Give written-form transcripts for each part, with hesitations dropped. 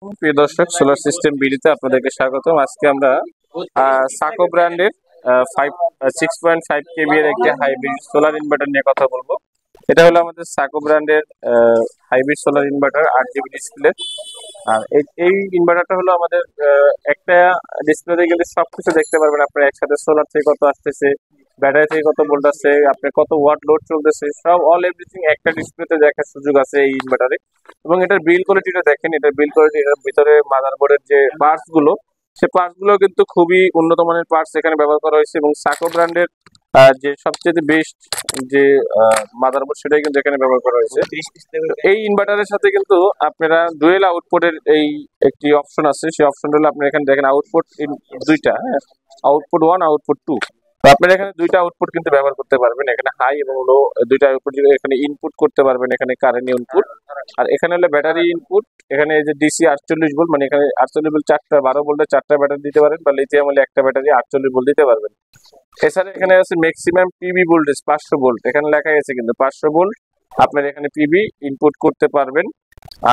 প্রিয় দর্শক, solar system বিডিতে আপনাদেরকে স্বাগতম। আজকে আমরা সাকো ব্র্যান্ডের 6.5 কেবি এর একটি হাইব্রিড সোলার ইনভার্টার নিয়ে কথা বলবো। এটা হলো আমাদের সাকো ব্র্যান্ডের hybrid solar inverter 8 GB display. আর এই ইনভার্টারটা হলো আমাদের একটা ডিসপ্লেতে কিন্তু সবকিছু দেখতে পারবেন। আপনার একসাথে সোলার থেকে কত আসতেছে, ব্যাটারি থেকে কত ভোল্ট আছে, আপনার কত ওয়াট লোড চলতেছে, সব অল এভরিথিং একটা ডিসপ্লেতে দেখার সুযোগ আছে এই ইনভার্টারে। এবং এটার বিল কোয়ালিটিটা দেখেন, এটার বিল কোয়ালিটি, এটার ভিতরে মাদারবোর্ডের যে পার্টস গুলো, সে পার্টস গুলো কিন্তু খুবই উন্নত মানের পার্টস এখানে ব্যবহার করা হয়েছে। এবং সাকো ব্র্যান্ডের যে সবচেয়ে বেস্ট যে মাদারবোর্ড, সেটাই কিন্তু এখানে ব্যবহার করা হয়েছে। এই ইনভার্টারের সাথে কিন্তু আপনারা ডুয়েল আউটপুটের এই একটি অপশন আছে। সেই অপশনটা হলো আপনারা এখানে দেখেন আউটপুট দুইটা, হ্যাঁ, আউটপুট 1, আউটপুট 2। তো আপনারা এখানে দুইটা আউটপুট কিন্তু ব্যবহার করতে পারবেন। এখানে হাই এবং লো দুইটা আউটপুট এখানে ইনপুট করতে পারবেন, এখানে কারেন্ট ইনপুট। আর এখানে হলো ব্যাটারি ইনপুট। এখানে এই যে ডিসি 48 ভোল্ট, মানে এখানে 48 ভোল্ট, 4টা 12 ভোল্টের 4টা ব্যাটারি দিতে পারেন, বা লিথিয়াম হলে একটা ব্যাটারি 48 ভোল্ট দিতে পারবেন। এছাড়া এখানে আছে ম্যাক্সিমাম পিবি ভোল্টেজ 500 ভোল্ট, এখানে লেখা আছে কিন্তু 500 ভোল্ট আপনারা এখানে পিবি ইনপুট করতে পারবেন।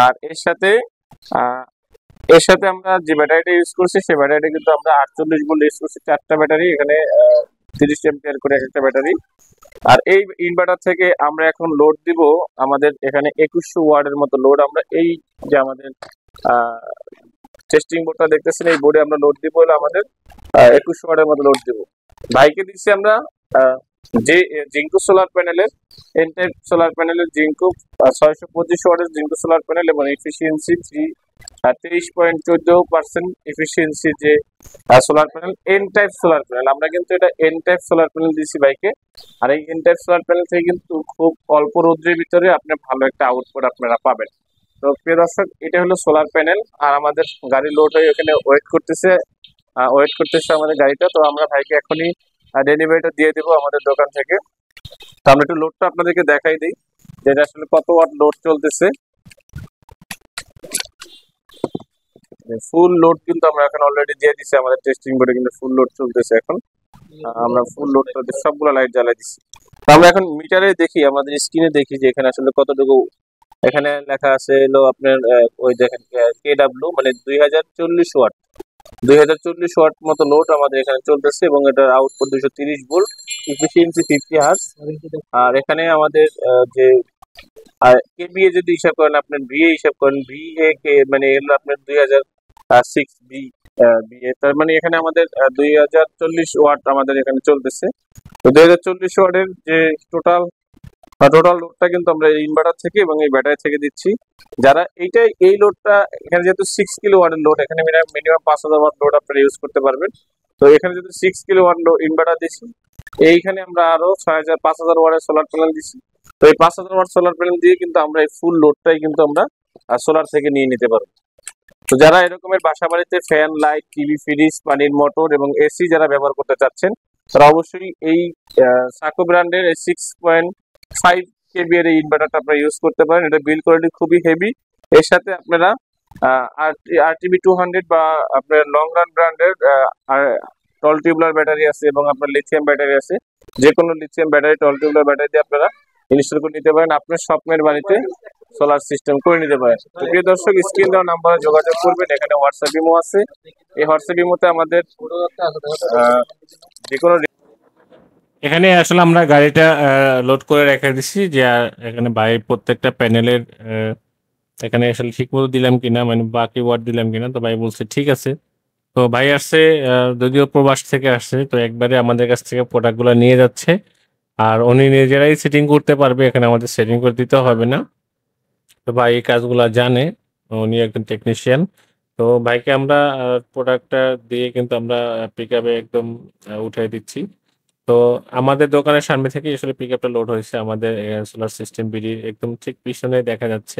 আর এর সাথে আমরা যে ব্যাটারিটা ইউজ করছি, সেই ব্যাটারিটা কিন্তু আমরা 48 ভোল্ট ইউজ করছি, 4টা ব্যাটারি, এখানে 30 এম্পিয়ার করে একটা ব্যাটারি। আর এই ইনভার্টার থেকে আমরা এখন লোড দিব আমাদের এখানে 2100 ওয়াটের মতো লোড। আমরা এই যে আমাদের টেস্টিং বোর্ডটা দেখতেছেন, এই বোর্ডে আমরা লোড দিব হলো আমাদের 2100 ওয়াটের মতো লোড দিব। ভাইকে দিচ্ছি আমরা যে জিঙ্কো সোলার প্যানেলের, এন টাইপ সোলার প্যানেলের জিঙ্কো 625 ওয়াটের জিঙ্কো সোলার প্যানেল, এবং এফিসিয়েন্সি 23.14% এফিসিয়েন্সি যে solar panel, N type solar panel. আমরা কিন্তু এটা এন টাইপ সোলার প্যানেল দিচ্ছি বাইকে। আর এই এন টাইপ সোলার প্যানেল থেকে কিন্তু খুব অল্প রোদ্রের ভিতরে আপনি ভালো একটা আউটপুট আপনারা পাবেন। তো প্রিয় দর্শক, এটা হলো সোলার প্যানেল। আর আমাদের গাড়ি লোড হয়ে ওখানে ওয়েট করতেছে আমাদের গাড়িটা। তো আমরা ভাইকে এখনই ডেলিভারিটা দিয়ে দেবো আমাদের দোকান থেকে। তো আমরা একটু লোডটা আপনাদেরকে দেখাই দিই, যে এটা আসলে কত ওয়াট লোড চলতেছে। ফুল লোড কিন্তু আমরা এখন অলরেডি দিয়ে দিচ্ছি আমাদের টেস্টিং বোর্ডে, কিন্তু ফুল লোড চলতেছে এখন। আমরা ফুল লোড সবগুলো লাইট জ্বালাই দিচ্ছি। তো আমরা এখন মিটারে দেখি, আমাদের স্ক্রিনে দেখি যে এখানে আসলে কতটুকু। এখানে লেখা আছে হলো আপনার ওই দেখেন কেডাব্লিউ, মানে 2040 ওয়াট, 2040 ওয়াট মতো লোড আমাদের এখানে চলতেছে। এবং এটার আউটপুট 230 ভোল্ট, এফিসিয়েন্সি 50 হার্জ। আর এখানে আমাদের যে কেবিএ যদি হিসাব করেন, আপনার ভিএ হিসাব করেন, ভিএ কে মানে এর আপনার 2006 বিএ, তার মানে এখানে আমাদের 2040 ওয়াট আমাদের এখানে চলতেছে। তো 2040 ওয়াটের যে টোটাল লোডটা কিন্তু আমরা এই ইনভার্টার থেকে এবং এই ব্যাটারি থেকে দিচ্ছি। যারা এই লোডটা, এখানে যেহেতু 6 কিলো ওয়াটের লোড, এখানে মিনিমাম 5000 ওয়াট লোড আপনারা ইউজ করতে পারবেন। তো এখানে যদি 6 কিলো ওয়াট ইনভার্টার দিচ্ছি, এইখানে আমরা আরো 5000 ওয়াটের সোলার প্যানেল দিচ্ছি। তো এই 5000 ওয়াট সোলার প্যানেল দিয়ে কিন্তু আমরা এই ফুল লোডটাই কিন্তু আমরা সোলার থেকে নিয়ে নিতে পারবো। তো যারা এরকমের বাসা বাড়িতে ফ্যান, লাইট, টিভি, ফ্রিজ, পানির মোটর এবং এসি যারা ব্যবহার করতে চাচ্ছেন, তারা অবশ্যই এই সাকো ব্র্যান্ডের 6.5 কেবি এর এই ইনভার্টারটা আপনারা ইউজ করতে পারেন। এটা বিল কোয়ালিটি খুবই হেভি। এর সাথে আপনারা আরটিবি 200 বা আপনার লং রান ব্র্যান্ডের টল টিউবলার ব্যাটারি আছে, এবং আপনার লিথিয়াম ব্যাটারি আছে। যে কোনো লিথিয়াম ব্যাটারি, টল টিউবলার ব্যাটারি দিয়ে আপনারা ইনস্টল করে নিতে পারেন, আপনার স্বপ্নের বাড়িতে সোলার সিস্টেম করে নিতে পারেন। তো প্রিয় দর্শক, স্ক্রিন দেওয়া নাম্বারে যোগাযোগ করবেন। এখানে হোয়াটসঅ্যাপ ইমো আছে। এই হোয়াটসঅ্যাপ ইমোতে আমাদের যে কোনো এখানে আসলে আমরা গাড়িটা লোড করে রেখে দিচ্ছি, যে এখানে বাইরে প্রত্যেকটা প্যানেলের এখানে আসলে ঠিক মতো দিলাম কিনা, মানে বাকি ওয়াট দিলাম কিনা। তো ভাই বলছে ঠিক আছে। তো ভাই আসছে, যদিও প্রবাস থেকে আসছে, তো একবারে আমাদের কাছ থেকে প্রোডাক্টগুলো নিয়ে যাচ্ছে। আর উনি নিজেরাই সেটিং করতে পারবে, এখানে আমাদের সেটিং করে দিতে হবে না। তো ভাই এই কাজগুলো জানে, উনি একজন টেকনিশিয়ান। তো ভাইকে আমরা প্রোডাক্টটা দিয়ে কিন্তু আমরা পিক আপে একদম উঠাই দিচ্ছি। তো আমাদের দোকানের সামনে থেকে আসলে পিক আপটা লোড হয়েছে। আমাদের সোলার সিস্টেম বিডির একদম ঠিক পিছনে দেখা যাচ্ছে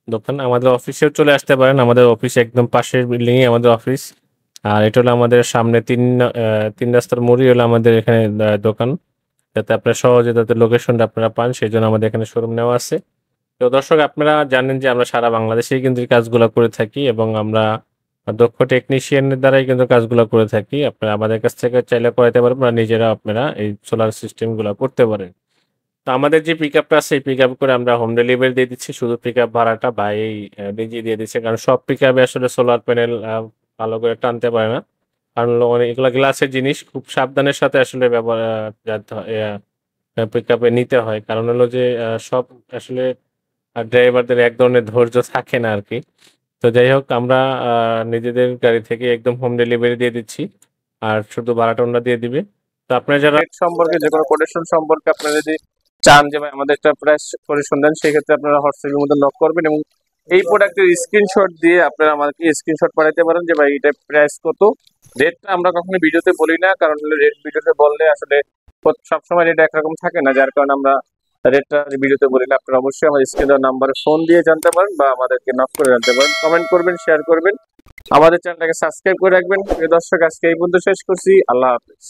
দোকান। আমাদের অফিসেও চলে আসতে পারেন, আমাদের অফিস একদম পাশের বিল্ডিং এ আমাদের অফিস। আর এটা হলো আমাদের সামনে তিন রাস্তার মোড়ই হলো আমাদের এখানে দোকান, যাতে আপনারা সহজে যাতে লোকেশনটা আপনারা পান, সেই জন্য আমাদের এখানে শোরুম নেওয়া আছে। তো দর্শক, আপনারা জানেন যে আমরা সারা বাংলাদেশেই কিন্তু এই কাজগুলো করে থাকি, এবং আমরা দক্ষ টেকনিশিয়ানের দ্বারাই কিন্তু কাজগুলো করে থাকি। আপনারা আমাদের কাছ থেকে চাইলে করাতে পারবেন, বা নিজেরা আপনারা এই সোলার সিস্টেমগুলো করতে পারেন। তো আমাদের যে পিক আপটা আছে এই পিক আপ করে আমরা হোম ডেলিভারি দিয়ে দিচ্ছি, শুধু পিক আপ ভাড়াটা ভাই নিজেই দিয়ে দিচ্ছে, কারণ সব পিক আপে আসলে সোলার প্যানেল ভালো করে টানতে পারে না, কারণ এগুলা গ্লাসের জিনিস, খুব সাবধানের সাথে আসলে ব্যবহার পিক আপে নিতে হয়, কারণ হলো যে সব আসলে ড্রাইভারদের এক ধরনের ধৈর্য থাকে না আর কি। তো যাই হোক, আমরা নিজেদের গাড়ি থেকে একদম হোম ডেলিভারি দিয়ে দিচ্ছি, আর শুধু ভাড়াটা ওনারা দিয়ে দিবে। তো আপনারা যারা রেট সম্পর্কে যে কোনো কোটেশন সম্পর্কে আপনারা যদি চান যে ভাই আমাদের একটা প্রাইস কোটেশন দেন, সেক্ষেত্রে আপনারা হোয়াটসঅ্যাপের মধ্যে নক করবেন এবং এই প্রোডাক্টের স্ক্রিনশট দিয়ে আপনারা আমাদেরকে স্ক্রিনশট পাঠাতে পারেন যে ভাই এটা প্রাইস কত। রেটটা আমরা কখনো ভিডিওতে বলি না, কারণ হলো রেট ভিডিওতে বললে আসলে সবসময় রেট একরকম থাকে না, যার কারণে আমরা রেটটা ভিডিওতে বলি না। আপনারা অবশ্যই আমাদের স্ক্রিন দেওয়া নাম্বারে ফোন দিয়ে জানতে পারেন বা আমাদেরকে নক করে জানতে পারেন। কমেন্ট করবেন, শেয়ার করবেন, আমাদের চ্যানেলটাকে সাবস্ক্রাইব করে রাখবেন। প্রিয় দর্শক, আজকে এই পর্যন্ত শেষ করছি। আল্লাহ হাফেজ।